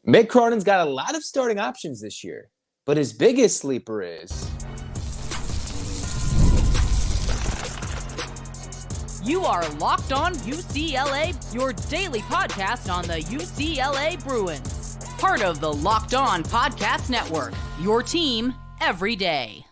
Mick Cronin's got a lot of starting options this year, but his biggest sleeper is... You are Locked On UCLA, your daily podcast on the UCLA Bruins. Part of the Locked On Podcast Network, your team every day.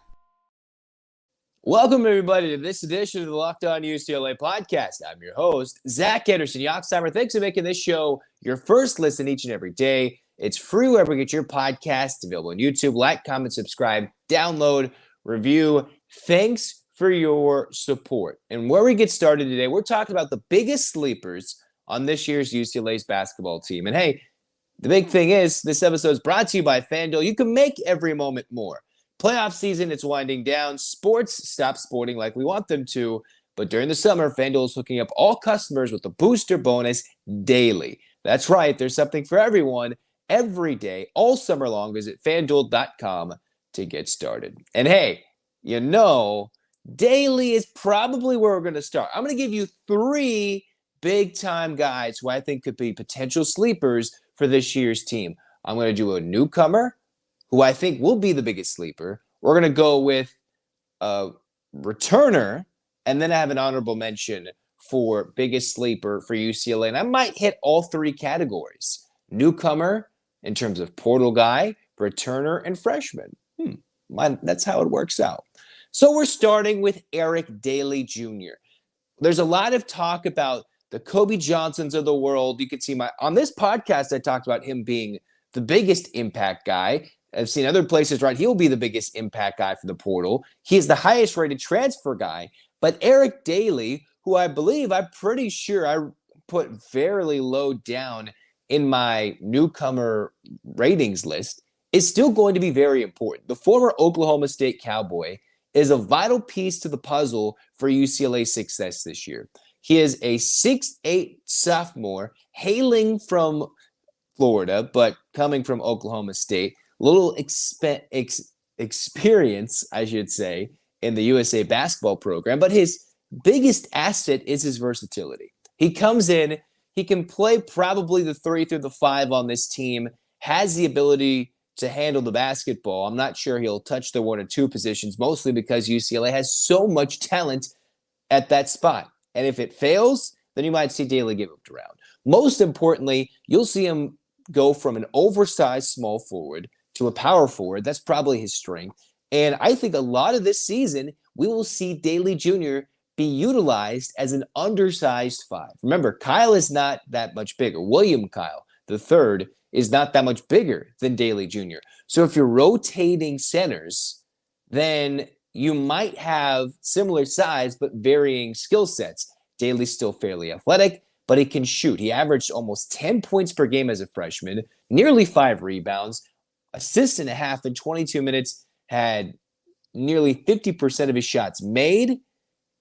Welcome, everybody, to this edition of the Locked On UCLA Podcast. I'm your host, Zach Anderson-Yoxsimer. Thanks for making this show your first listen each and every day. It's free wherever you get your podcasts, available on YouTube. Like, comment, subscribe, download, review. Thanks for your support. And where we get started today, we're talking about the biggest sleepers on this year's UCLA's basketball team. And hey, the big thing is this episode is brought to you by FanDuel. You can make every moment more. Playoff season, it's winding down. Sports stop sporting like we want them to. But during the summer, FanDuel is hooking up all customers with a booster bonus daily. That's right. There's something for everyone every day, all summer long. Visit FanDuel.com to get started. And hey, you know, daily is probably where we're going to start. I'm going to give you three big-time guys who I think could be potential sleepers for this year's team. I'm going to do a newcomer, who I think will be the biggest sleeper. We're going to go with a returner, and then I have an honorable mention for biggest sleeper for UCLA. And I might hit all three categories. Newcomer, in terms of portal guy, returner, and freshman. That's how it works out. So we're starting with Eric DAILEY Jr. There's a lot of talk about the Kobe Johnsons of the world. You can see on this podcast, I talked about him being the biggest impact guy. I've seen other places, right? He'll be the biggest impact guy for the portal. He is the highest rated transfer guy. But Eric DAILEY, who I'm pretty sure I put fairly low down in my newcomer ratings list, is still going to be very important. The former Oklahoma State Cowboy is a vital piece to the puzzle for UCLA's success this year. He is a 6'8" sophomore, hailing from Florida, but coming from Oklahoma State. Little experience, I should say, in the USA Basketball program, but his biggest asset is his versatility. He comes in, he can play probably the 3 through the 5 on this team, has the ability to handle the basketball. I'm not sure he'll touch the 1 or 2 positions, mostly because UCLA has so much talent at that spot. And if it fails, then you might see DAILEY get moved around. Most importantly, you'll see him go from an oversized small forward to a power forward. That's probably his strength. And I think a lot of this season, we will see DAILEY Jr. be utilized as an undersized 5. Remember, Kyle is not that much bigger. William Kyle, the third, is not that much bigger than DAILEY Jr. So if you're rotating centers, then you might have similar size but varying skill sets. DAILEY's still fairly athletic, but he can shoot. He averaged almost 10 points per game as a freshman, nearly 5 rebounds, assists and a half in 22 minutes, had nearly 50% of his shots made,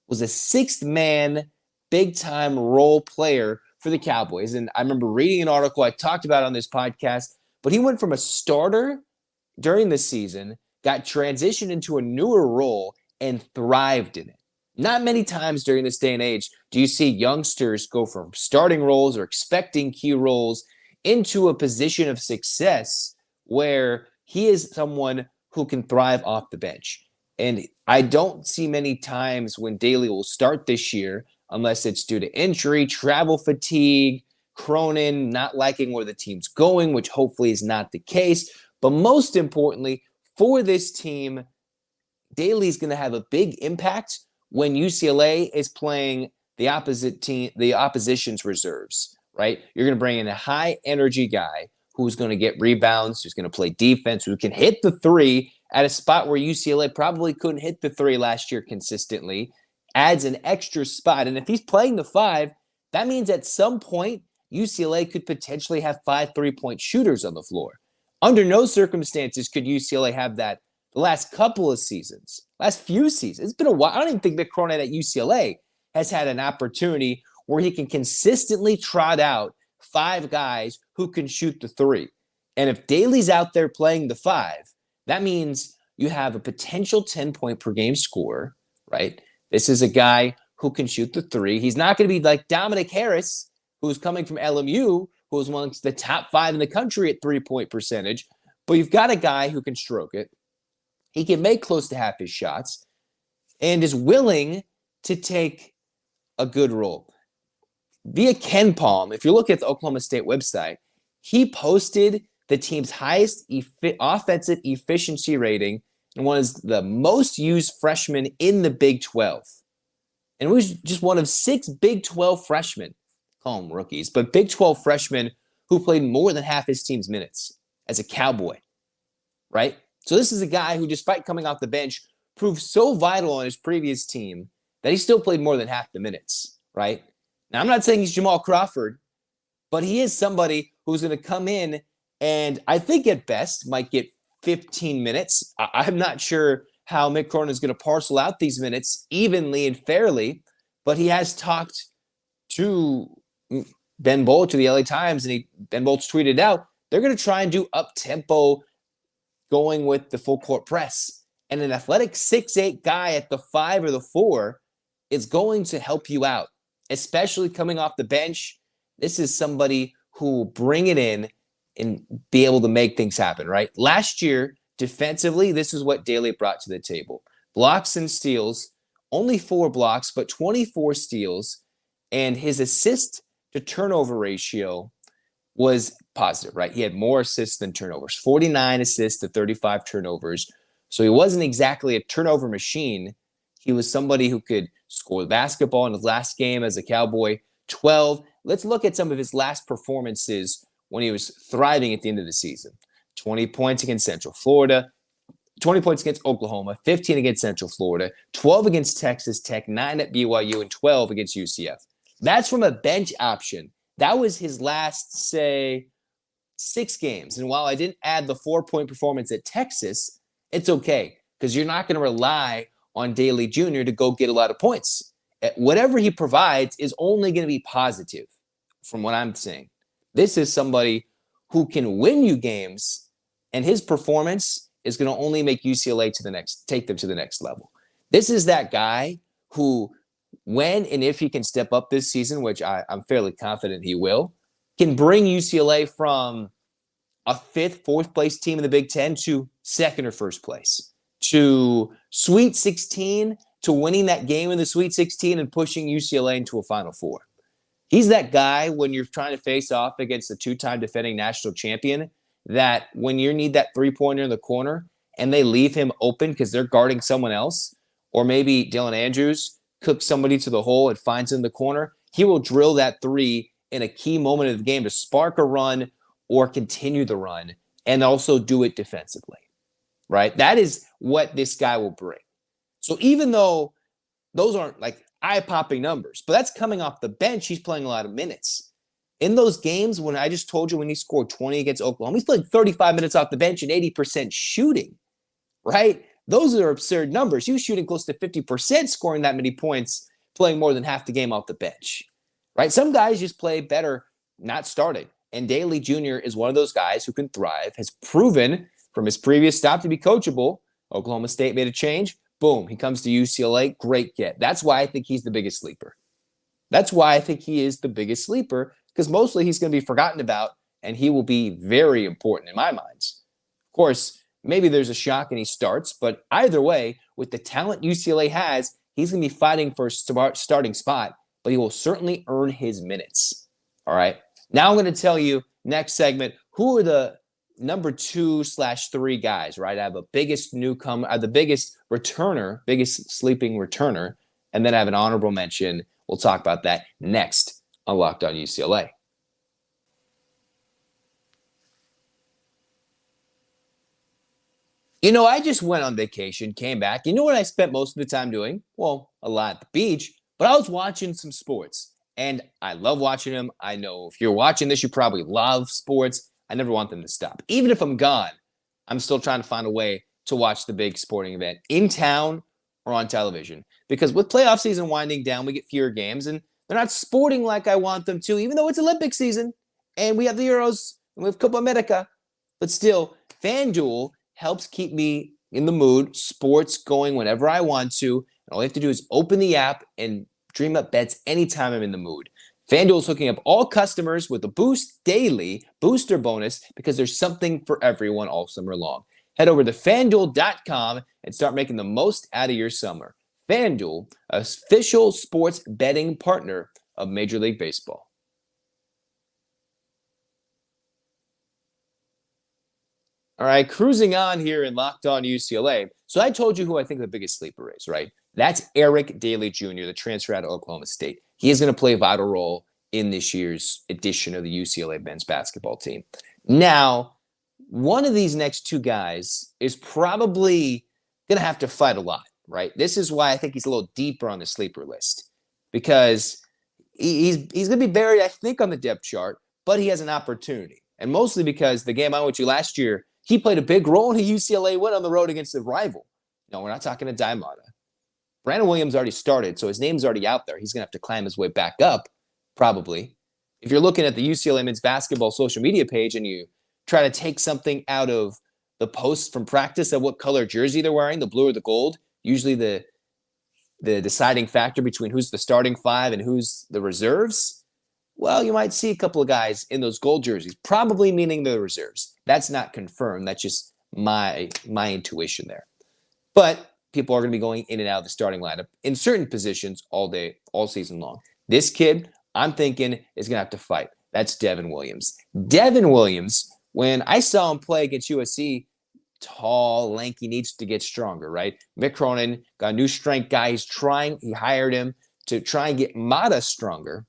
was a sixth-man, big-time role player for the Cowboys. And I remember reading an article I talked about on this podcast, but he went from a starter during the season, got transitioned into a newer role, and thrived in it. Not many times during this day and age do you see youngsters go from starting roles or expecting key roles into a position of success where he is someone who can thrive off the bench. And I don't see many times when DAILEY will start this year unless it's due to injury, travel fatigue, Cronin not liking where the team's going, which hopefully is not the case. But most importantly, for this team, DAILEY is going to have a big impact when UCLA is playing the opposite team, the opposition's reserves, right? You're going to bring in a high-energy guy who's going to get rebounds, who's going to play defense, who can hit the 3 at a spot where UCLA probably couldn't hit the 3 last year consistently, adds an extra spot. And if he's playing the 5, that means at some point, UCLA could potentially have 5 3-point shooters on the floor. Under no circumstances could UCLA have that the last couple of seasons, last few seasons. It's been a while. I don't even think Mick Cronin at UCLA has had an opportunity where he can consistently trot out 5 guys who can shoot the 3. And if DAILEY's out there playing the 5, that means you have a potential 10-point per game scorer, right? This is a guy who can shoot the 3. He's not going to be like Dominic Harris, who's coming from LMU, who is amongst the top 5 in the country at three-point percentage, but you've got a guy who can stroke it. He can make close to half his shots and is willing to take a good role. Via Ken Palm, if you look at the Oklahoma State website, he posted the team's highest offensive efficiency rating and was the most used freshman in the Big 12. And he was just one of 6 Big 12 freshmen, call them rookies, but Big 12 freshmen who played more than half his team's minutes as a Cowboy, right? So this is a guy who, despite coming off the bench, proved so vital on his previous team that he still played more than half the minutes, right? Now, I'm not saying he's Jamal Crawford, but he is somebody who's going to come in and I think at best might get 15 minutes. I'm not sure how Mick Cronin is going to parcel out these minutes evenly and fairly, but he has talked to Ben Bolch of the LA Times, and Ben Bolch tweeted out, they're going to try and do up-tempo going with the full court press. And an athletic 6'8" guy at the 5 or the 4 is going to help you out, especially coming off the bench. This is somebody who will bring it in and be able to make things happen, right? Last year, defensively, this is what DAILEY brought to the table. Blocks and steals, only 4 blocks, but 24 steals. And his assist to turnover ratio was positive, right? He had more assists than turnovers, 49 assists to 35 turnovers. So he wasn't exactly a turnover machine. He was somebody who could score the basketball in his last game as a Cowboy, 12. Let's look at some of his last performances when he was thriving at the end of the season. 20 points against Central Florida, 20 points against Oklahoma, 15 against Central Florida, 12 against Texas Tech, 9 at BYU, and 12 against UCF. That's from a bench option. That was his last, say, 6 games. And while I didn't add the 4-point performance at Texas, it's okay because you're not going to rely on DAILEY Jr. to go get a lot of points. Whatever he provides is only going to be positive from what I'm saying. This is somebody who can win you games, and his performance is going to only make UCLA take them to the next level. This is that guy who, when and if he can step up this season, which I'm fairly confident he will, can bring UCLA from a 5th, 4th place team in the Big Ten to 2nd or 1st place, to Sweet 16, to winning that game in the Sweet 16 and pushing UCLA into a Final Four. He's that guy when you're trying to face off against the 2-time defending national champion, that when you need that 3-pointer in the corner and they leave him open because they're guarding someone else, or maybe Dylan Andrews cooks somebody to the hole and finds him in the corner, he will drill that 3 in a key moment of the game to spark a run or continue the run and also do it defensively, right? That is what this guy will bring. So even though those aren't like eye-popping numbers, but that's coming off the bench, he's playing a lot of minutes. In those games when I just told you when he scored 20 against Oklahoma, he's playing 35 minutes off the bench and 80% shooting, right? Those are absurd numbers. He was shooting close to 50%, scoring that many points, playing more than half the game off the bench, right? Some guys just play better not starting. And DAILEY Jr. is one of those guys who can thrive, has proven from his previous stop to be coachable. Oklahoma State made a change. Boom, he comes to UCLA. Great get. That's why I think he's the biggest sleeper. That's why I think he is the biggest sleeper, because mostly he's going to be forgotten about, and he will be very important in my minds. Of course, maybe there's a shock and he starts, but either way, with the talent UCLA has, he's going to be fighting for a starting spot, but he will certainly earn his minutes. All right. Now I'm going to tell you, next segment, who are the number 2/3 guys, right? I have a biggest newcomer, the biggest returner, biggest sleeping returner, and then I have an honorable mention. We'll talk about that next on Locked On UCLA. You know, I just went on vacation, came back. You know what I spent most of the time doing? Well, a lot at the beach, but I was watching some sports, and I love watching them. I know if you're watching this, you probably love sports. I never want them to stop. Even if I'm gone, I'm still trying to find a way to watch the big sporting event in town or on television. Because with playoff season winding down, we get fewer games, and they're not sporting like I want them to, even though it's Olympic season, and we have the Euros, and we have Copa America. But still, FanDuel helps keep me in the mood, sports going whenever I want to. And all I have to do is open the app and dream up bets anytime I'm in the mood. FanDuel is hooking up all customers with a Boost Daily booster bonus because there's something for everyone all summer long. Head over to FanDuel.com and start making the most out of your summer. FanDuel, official sports betting partner of Major League Baseball. All right, cruising on here in Locked On UCLA. So I told you who I think the biggest sleeper is, right? That's Eric Dailey Jr., the transfer out of Oklahoma State. He is going to play a vital role in this year's edition of the UCLA men's basketball team. Now, one of these next two guys is probably going to have to fight a lot, right? This is why I think he's a little deeper on the sleeper list, because he's going to be buried, I think, on the depth chart, but he has an opportunity. And mostly because the game I went to last year, he played a big role in a UCLA win on the road against a rival. No, we're not talking to Daimata. Brandon Williams already started, so his name's already out there. He's going to have to climb his way back up, probably. If you're looking at the UCLA men's basketball social media page and you try to take something out of the posts from practice of what color jersey they're wearing, the blue or the gold, usually the deciding factor between who's the starting five and who's the reserves, well, you might see a couple of guys in those gold jerseys, probably meaning the reserves. That's not confirmed. That's just my intuition there. But people are going to be going in and out of the starting lineup in certain positions all day, all season long. This kid, I'm thinking, is going to have to fight. That's Devin Williams. Devin Williams, when I saw him play against USC, tall, lanky, needs to get stronger, right? Mick Cronin got a new strength guy. He hired him to try and get Mata stronger.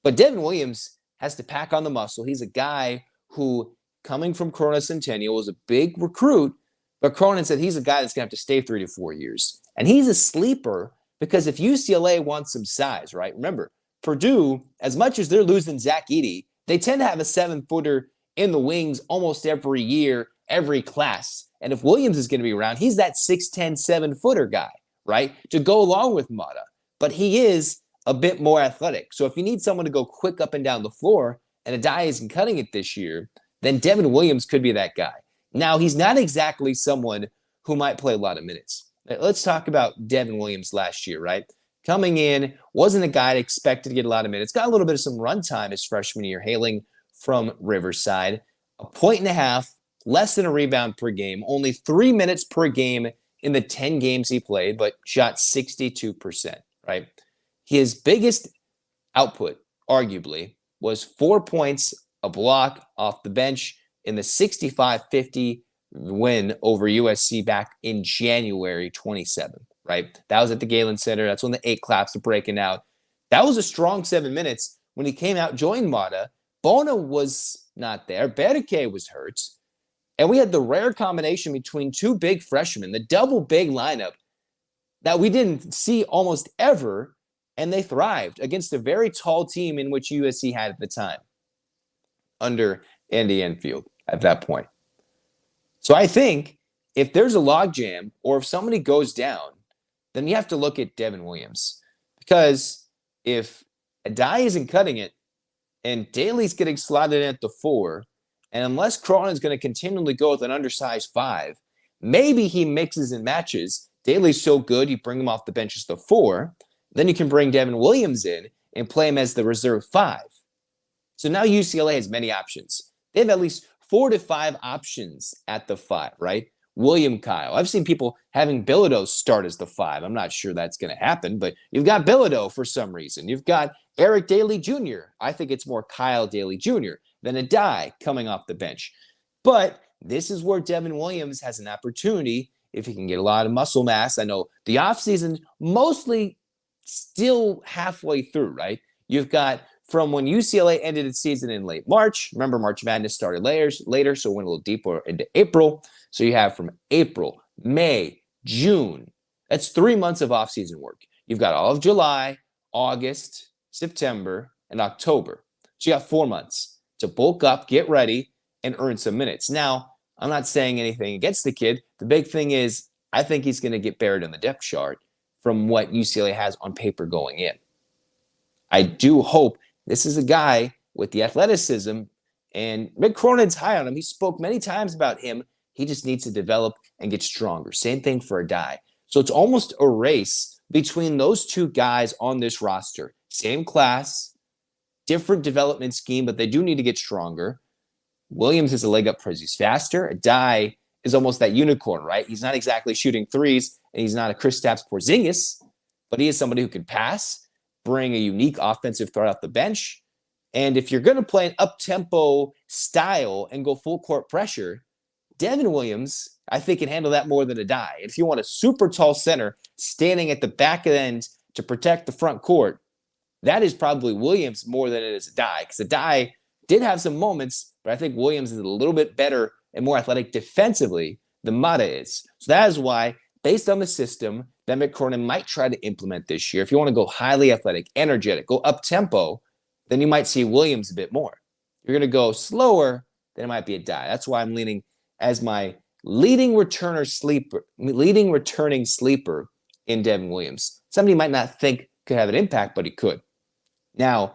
But Devin Williams has to pack on the muscle. He's a guy who, coming from Corona Centennial, was a big recruit. But Cronin said he's a guy that's going to have to stay 3 to 4 years. And he's a sleeper because if UCLA wants some size, right? Remember, Purdue, as much as they're losing Zach Edey, they tend to have a 7-footer in the wings almost every year, every class. And if Williams is going to be around, he's that 6'10", 7-footer guy, right? To go along with Mata. But he is a bit more athletic. So if you need someone to go quick up and down the floor, and Adai isn't cutting it this year, then Devin Williams could be that guy. Now, he's not exactly someone who might play a lot of minutes. Let's talk about Devin Williams last year, right? Coming in, wasn't a guy expected to get a lot of minutes. Got a little bit of some run time his freshman year, hailing from Riverside. 1.5 points, less than a rebound per game, only 3 minutes per game in the 10 games he played, but shot 62%, right? His biggest output, arguably, was 4 points, a block off the bench, in the 65-50 win over USC back in January 27, right? That was at the Galen Center. That's when the 8 claps are breaking out. That was a strong 7 minutes. When he came out, joined Mata, Bona was not there. Berke was hurt. And we had the rare combination between two big freshmen, the double big lineup that we didn't see almost ever, and they thrived against a very tall team in which USC had at the time under Andy Enfield at that point. So I think if there's a logjam or if somebody goes down, then you have to look at Devin Williams. Because if Adai isn't cutting it and Dailey's getting slotted in at the 4, and unless Cronin's going to continually go with an undersized 5, maybe he mixes and matches. Dailey's so good, you bring him off the bench as the 4. Then you can bring Devin Williams in and play him as the reserve 5. So now UCLA has many options. They have at least 4 to 5 options at the 5, right? William Kyle. I've seen people having Bilodeau start as the 5. I'm not sure that's going to happen, but you've got Bilodeau for some reason. You've got Eric Dailey Jr. I think it's more Kyle Dailey Jr. than Adai coming off the bench. But this is where Devin Williams has an opportunity if he can get a lot of muscle mass. I know the offseason mostly still halfway through, right? You've got from when UCLA ended its season in late March. Remember, March Madness started later, so it went a little deeper into April. So you have from April, May, June. That's 3 months of offseason work. You've got all of July, August, September, and October. So you got 4 months to bulk up, get ready, and earn some minutes. Now, I'm not saying anything against the kid. The big thing is I think he's going to get buried on the depth chart from what UCLA has on paper going in. I do hope this is a guy with the athleticism, and Mick Cronin's high on him. He spoke many times about him. He just needs to develop and get stronger. Same thing for Adai. So it's almost a race between those two guys on this roster. Same class, different development scheme, but they do need to get stronger. Williams is a leg up because he's faster. Adai is almost that unicorn, right? He's not exactly shooting threes, and he's not a Kristaps Porzingis, but he is somebody who can pass, bring a unique offensive threat off the bench. And if you're going to play an up-tempo style and go full court pressure, Devin Williams, I think, can handle that more than Adai. If you want a super tall center standing at the back end to protect the front court, that is probably Williams more than it is Adai, because Adai did have some moments, but I think Williams is a little bit better and more athletic defensively than Mata is. So that is why, based on the system that Mick Cronin might try to implement this year, if you want to go highly athletic, energetic, go up-tempo, then you might see Williams a bit more. If you're going to go slower, then it might be Adai. That's why I'm leaning as my leading returning sleeper in Devin Williams. Somebody might not think could have an impact, but he could. Now,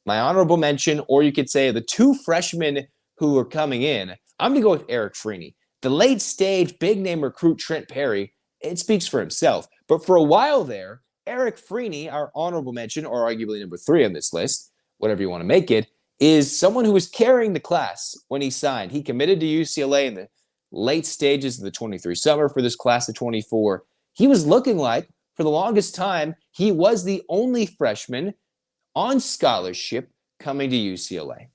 my honorable mention, or you could say the two freshmen who are coming in, I'm going to go with Eric Freeney. The late stage big name recruit Trent Perry, it speaks for himself. But for a while there, Eric Freeney, our honorable mention, or arguably number 3 on this list, whatever you want to make it, is someone who was carrying the class when he signed. He committed to UCLA in the late stages of the 23 summer for this class of 24. He was looking like, for the longest time, he was the only freshman on scholarship coming to UCLA,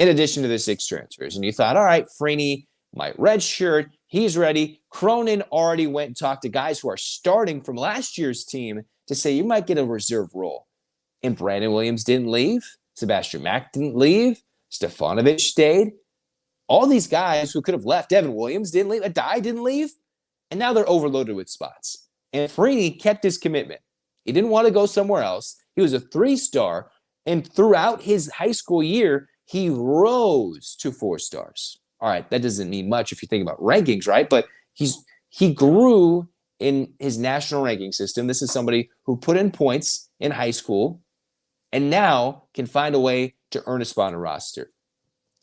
in addition to the 6 transfers. And you thought, all right, Freeney might redshirt. He's ready. Cronin already went and talked to guys who are starting from last year's team to say you might get a reserve role. And Brandon Williams didn't leave. Sebastian Mack didn't leave. Stefanovic stayed. All these guys who could have left, Devin Williams didn't leave. Adai didn't leave. And now they're overloaded with spots. And Freeney kept his commitment. He didn't want to go somewhere else. He was a 3-star. And throughout his high school year, he rose to 4 stars. All right, that doesn't mean much if you think about rankings, right? But he grew in his national ranking system. This is somebody who put in points in high school and now can find a way to earn a spot on a roster.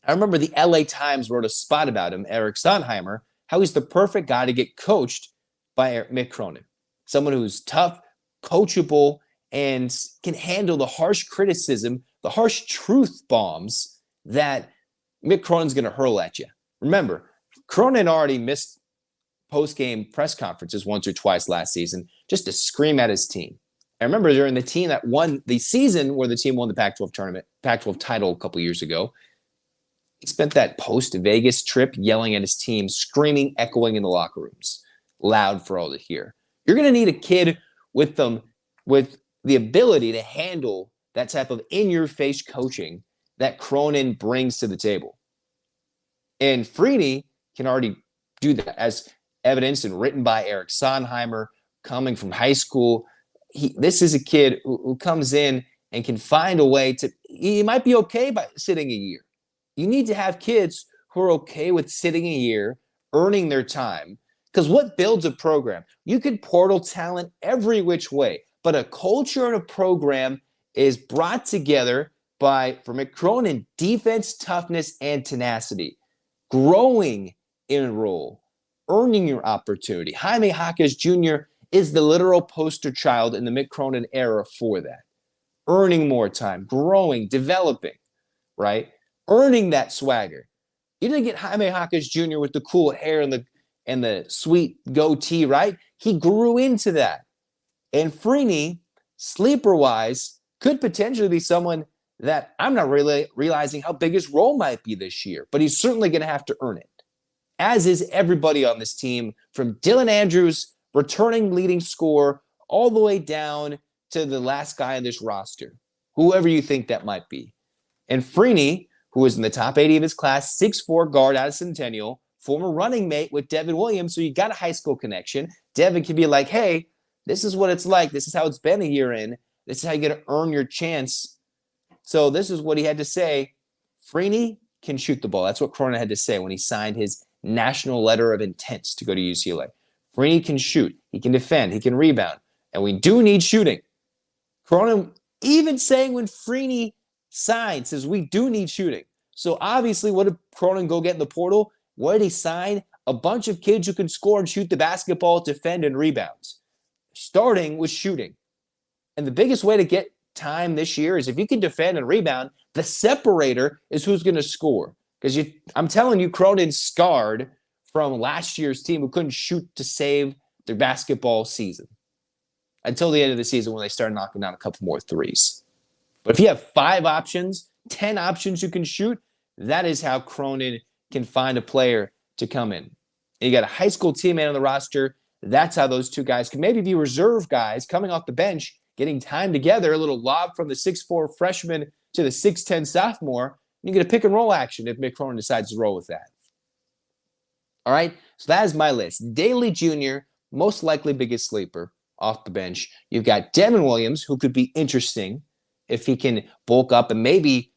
I remember the LA Times wrote a spot about him, Anderson-Yoxsimer, how he's the perfect guy to get coached by Mick Cronin. Someone who's tough, coachable, and can handle the harsh criticism, the harsh truth bombs that Mick Cronin's going to hurl at you. Remember, Cronin already missed post-game press conferences once or twice last season just to scream at his team. I remember during the team that won the season where the team won the Pac-12 title a couple years ago, he spent that post-Vegas trip yelling at his team, screaming, echoing in the locker rooms, loud for all to hear. You're going to need a kid with the ability to handle that type of in-your-face coaching that Cronin brings to the table. And Freeney can already do that, as evidenced and written by Anderson-Yoxsimer, coming from high school. This is a kid who comes in and can find a way to – he might be okay by sitting a year. You need to have kids who are okay with sitting a year, earning their time. Because what builds a program? You can portal talent every which way, but a culture and a program is brought together by, for Mick Cronin, defense, toughness, and tenacity. Growing in a role, earning your opportunity. Jaime Jaquez Jr. is the literal poster child in the Mick Cronin era for that. Earning more time, growing, developing, right? Earning that swagger. You didn't get Jaime Jaquez Jr. with the cool hair and the sweet goatee, right? He grew into that. And Freeney, sleeper-wise, could potentially be someone that I'm not really realizing how big his role might be this year, but he's certainly going to have to earn it, as is everybody on this team, from Dylan Andrews, returning leading scorer, all the way down to the last guy on this roster, whoever you think that might be. And Freeney, who is in the top 80 of his class, 6'4" guard out of Centennial, former running mate with Devin Williams, so you got a high school connection. Devin can be like, hey, this is what it's like. This is how it's been a year in. This is how you get to earn your chance. So this is what he had to say. Freeney can shoot the ball. That's what Cronin had to say when he signed his national letter of intent to go to UCLA. Freeney can shoot. He can defend. He can rebound. And we do need shooting. Cronin even saying when Freeney signed, says we do need shooting. So obviously, what did Cronin go get in the portal? What did he sign? A bunch of kids who can score and shoot the basketball, defend, and rebound. Starting with shooting. And the biggest way to get time this year is if you can defend and rebound, the separator is who's going to score. Because I'm telling you, Cronin's scarred from last year's team who couldn't shoot to save their basketball season until the end of the season when they started knocking down a couple more threes. But if you have 5 options, 10 options you can shoot, that is how Cronin can find a player to come in. And you got a high school teammate on the roster. That's how those 2 guys can maybe be reserve guys coming off the bench, getting time together, a little lob from the 6'4 freshman to the 6'10 sophomore. You get a pick and roll action if Mick Cronin decides to roll with that. All right, so that is my list. DAILEY Jr., most likely biggest sleeper off the bench. You've got Devin Williams, who could be interesting if he can bulk up and maybe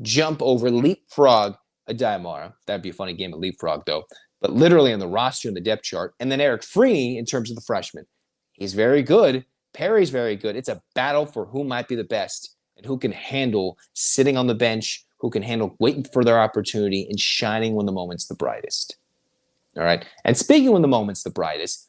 jump over, leapfrog a Diamara. That'd be a funny game of leapfrog, though. But literally on the roster in the depth chart. And then Eric Freeney in terms of the freshman. He's very good. Perry's very good. It's a battle for who might be the best and who can handle sitting on the bench, who can handle waiting for their opportunity and shining when the moment's the brightest. All right. And speaking when the moment's the brightest,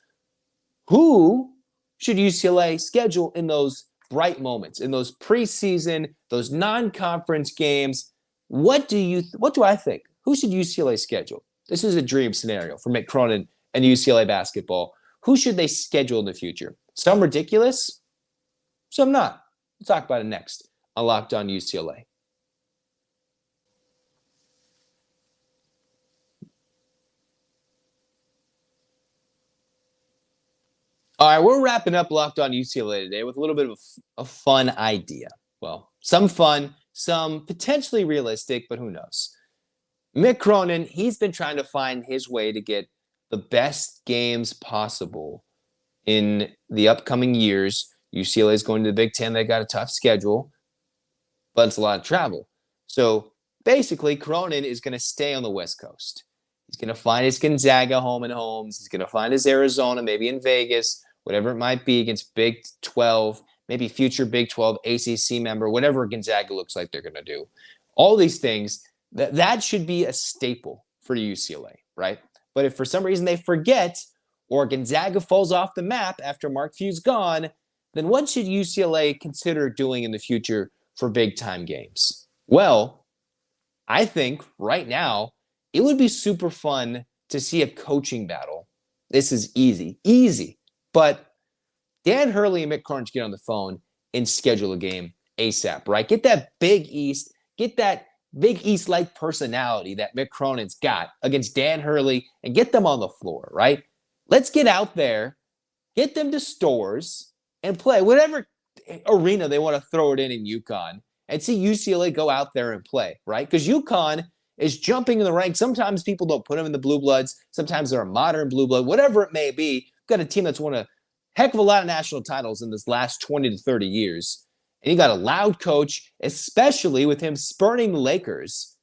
who should UCLA schedule in those bright moments, in those preseason, those non-conference games? What do I think? Who should UCLA schedule? This is a dream scenario for Mick Cronin and UCLA basketball. Who should they schedule in the future? Some ridiculous, some not. We'll talk about it next on Locked On UCLA. All right, we're wrapping up Locked On UCLA today with a little bit of a fun idea. Well, some fun, some potentially realistic, but who knows? Mick Cronin, he's been trying to find his way to get the best games possible in the upcoming years. UCLA is going to the Big Ten. They got a tough schedule, but it's a lot of travel. So basically, Cronin is going to stay on the West Coast. He's going to find his Gonzaga home and homes. He's going to find his Arizona, maybe in Vegas, whatever it might be against Big 12, maybe future Big 12 ACC member, whatever Gonzaga looks like they're going to do. All these things, that should be a staple for UCLA, right? But if for some reason they forget or Gonzaga falls off the map after Mark Few's gone, then what should UCLA consider doing in the future for big-time games? Well, I think right now it would be super fun to see a coaching battle. This is easy. But Dan Hurley and Mick Cronin get on the phone and schedule a game ASAP, right? Get that Big East, get that Big East-like personality that Mick Cronin's got against Dan Hurley and get them on the floor, right? Let's get out there, get them to stores, and play whatever arena they want to throw it in UConn and see UCLA go out there and play, right? Because UConn is jumping in the ranks. Sometimes people don't put them in the Blue Bloods. Sometimes they're a modern Blue Blood, whatever it may be. We've got a team that's won a heck of a lot of national titles in this last 20 to 30 years. And you got a loud coach, especially with him spurning the Lakers,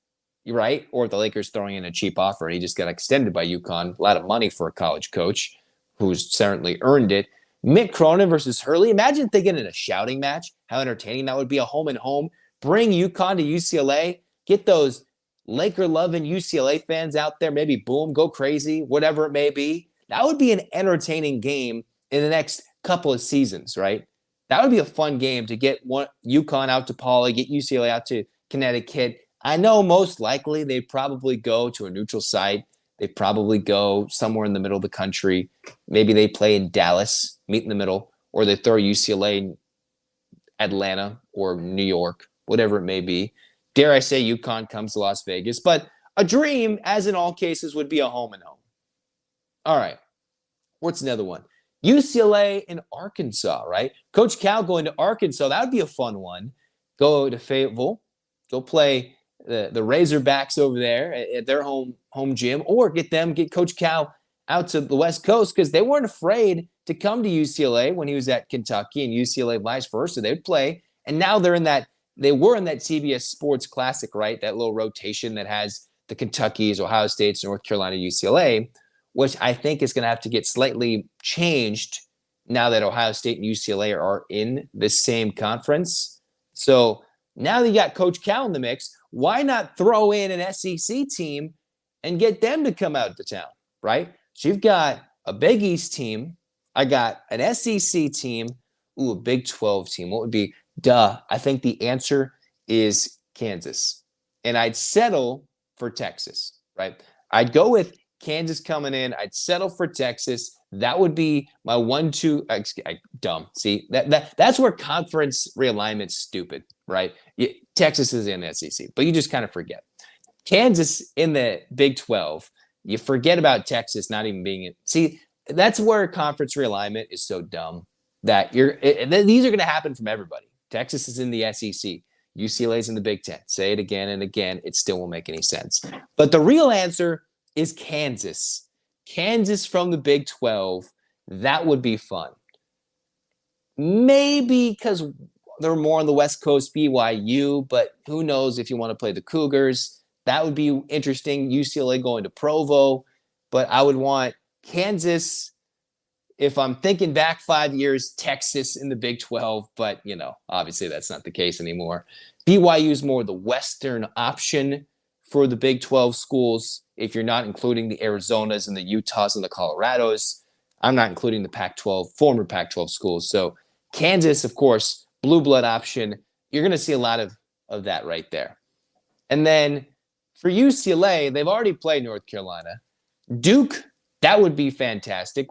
right? Or the Lakers throwing in a cheap offer and he just got extended by UConn. A lot of money for a college coach who's certainly earned it. Mick Cronin versus Hurley. Imagine if they get in a shouting match. How entertaining that would be. A home and home. Bring UConn to UCLA. Get those Laker-loving UCLA fans out there. Maybe boom, go crazy, whatever it may be. That would be an entertaining game in the next couple of seasons, right? That would be a fun game to get UConn out to Pauley, get UCLA out to Connecticut. I know most likely they'd probably go to a neutral site. They'd probably go somewhere in the middle of the country. Maybe they play in Dallas, meet in the middle, or they throw UCLA in Atlanta or New York, whatever it may be. Dare I say UConn comes to Las Vegas. But a dream, as in all cases, would be a home and home. All right. What's another one? UCLA in Arkansas, right? Coach Cal going to Arkansas. That would be a fun one. Go to Fayetteville. Go play the Razorbacks over there at their home gym, or get Coach Cal out to the West Coast because they weren't afraid to come to UCLA when he was at Kentucky, and UCLA vice versa. They would play, and now they were in that CBS Sports Classic, right? That little rotation that has the Kentuckys, Ohio States, North Carolina, UCLA, which I think is going to have to get slightly changed now that Ohio State and UCLA are in the same conference. So now that you got Coach Cal in the mix, why not throw in an SEC team and get them to come out to town, right? So you've got a Big East team. I got an SEC team. Ooh, a Big 12 team. What would be I think the answer is Kansas. And I'd settle for Texas, right? I'd go with Kansas coming in. I'd settle for Texas. That would be my 1-2. Dumb. See, that's where conference realignment's stupid, right? Texas is in the SEC, but you just kind of forget. Kansas in the Big 12. You forget about Texas not even being in. See, that's where conference realignment is so dumb that these are going to happen from everybody. Texas is in the SEC. UCLA's in the Big 10. Say it again and again. It still won't make any sense. But the real answer is Kansas. Kansas from the Big 12. That would be fun. Maybe because they're more on the West Coast, BYU, but who knows if you want to play the Cougars. That would be interesting. UCLA going to Provo. But I would want Kansas, if I'm thinking back 5 years, Texas in the Big 12. But, obviously that's not the case anymore. BYU is more the Western option for the Big 12 schools. If you're not including the Arizonas and the Utahs and the Colorados, I'm not including the Pac-12, former Pac-12 schools. So Kansas, of course, blue blood option. You're going to see a lot of that right there. And then for UCLA, they've already played North Carolina. Duke, that would be fantastic.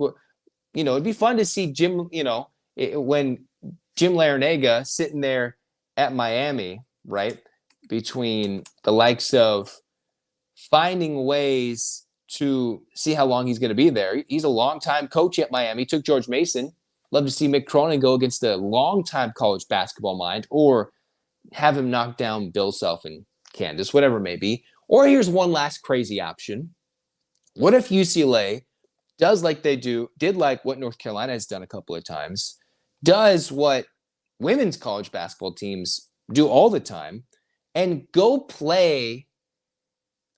It'd be fun to see Jim, when Jim Larinaga sitting there at Miami, right, between the likes of finding ways to see how long he's going to be there. He's a longtime coach at Miami. Took George Mason. Love to see Mick Cronin go against a longtime college basketball mind, or have him knock down Bill Self in Kansas, whatever it may be. Or here's one last crazy option. What if UCLA does did like what North Carolina has done a couple of times, does what women's college basketball teams do all the time, and go play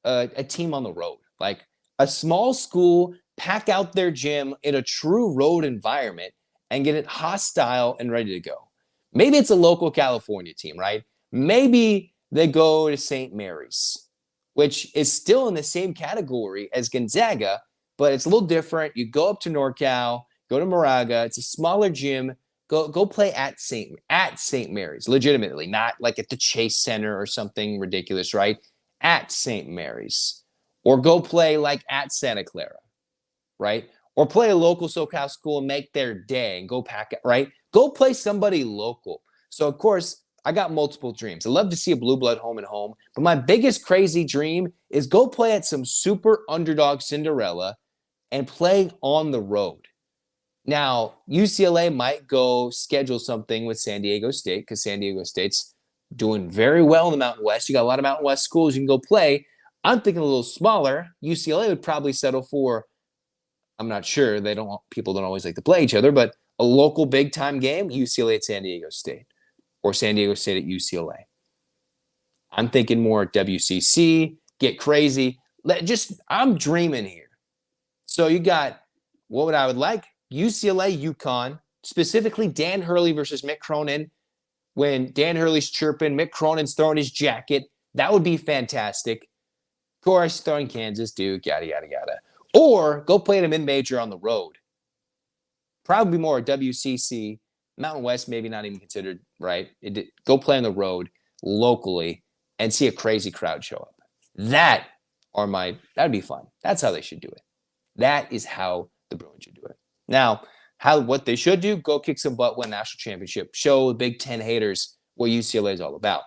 a team on the road, like a small school, pack out their gym in a true road environment and get it hostile and ready to go. Maybe it's a local California team, right? Maybe they go to St. Mary's, which is still in the same category as Gonzaga, but it's a little different. You go up to NorCal, go to Moraga. It's a smaller gym. Go play at St. Mary's, legitimately, not like at the Chase Center or something ridiculous, right? At St. Mary's. Or go play like at Santa Clara, right? Or play a local SoCal school and make their day and go pack it, right? Go play somebody local. So, of course, I got multiple dreams. I love to see a blue blood home and home, but my biggest crazy dream is go play at some super underdog Cinderella and play on the road. Now, UCLA might go schedule something with San Diego State because San Diego State's doing very well in the Mountain West. You got a lot of Mountain West schools you can go play. I'm thinking a little smaller. UCLA would probably settle for, I'm not sure, people don't always like to play each other, but a local big time game, UCLA at San Diego State or San Diego State at UCLA. I'm thinking more WCC, get crazy. I'm dreaming here. So you got, what would I would like? UCLA, UConn, specifically Dan Hurley versus Mick Cronin. When Dan Hurley's chirping, Mick Cronin's throwing his jacket. That would be fantastic. Of course, throwing Kansas, Duke, yada, yada, yada. Or go play at a mid-major on the road. Probably more WCC. Mountain West, maybe not even considered, right? Go play on the road locally and see a crazy crowd show up. That'd be fun. That's how they should do it. That is how the Bruins should do it. Now, what they should do, go kick some butt, win national championship, show the Big Ten haters what UCLA is all about.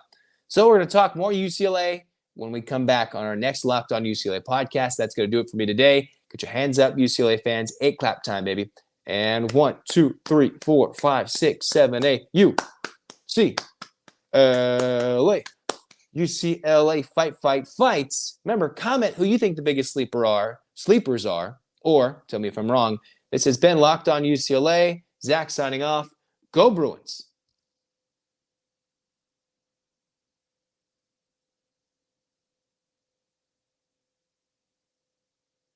So we're going to talk more UCLA when we come back on our next Locked On UCLA podcast. That's going to do it for me today. Get your hands up, UCLA fans. 8 clap time, baby. And 1, 2, 3, 4, 5, 6, 7, 8. UCLA. UCLA fights. Remember, comment who you think the biggest sleepers are, or tell me if I'm wrong. This has been Locked On UCLA. Zach signing off. Go Bruins.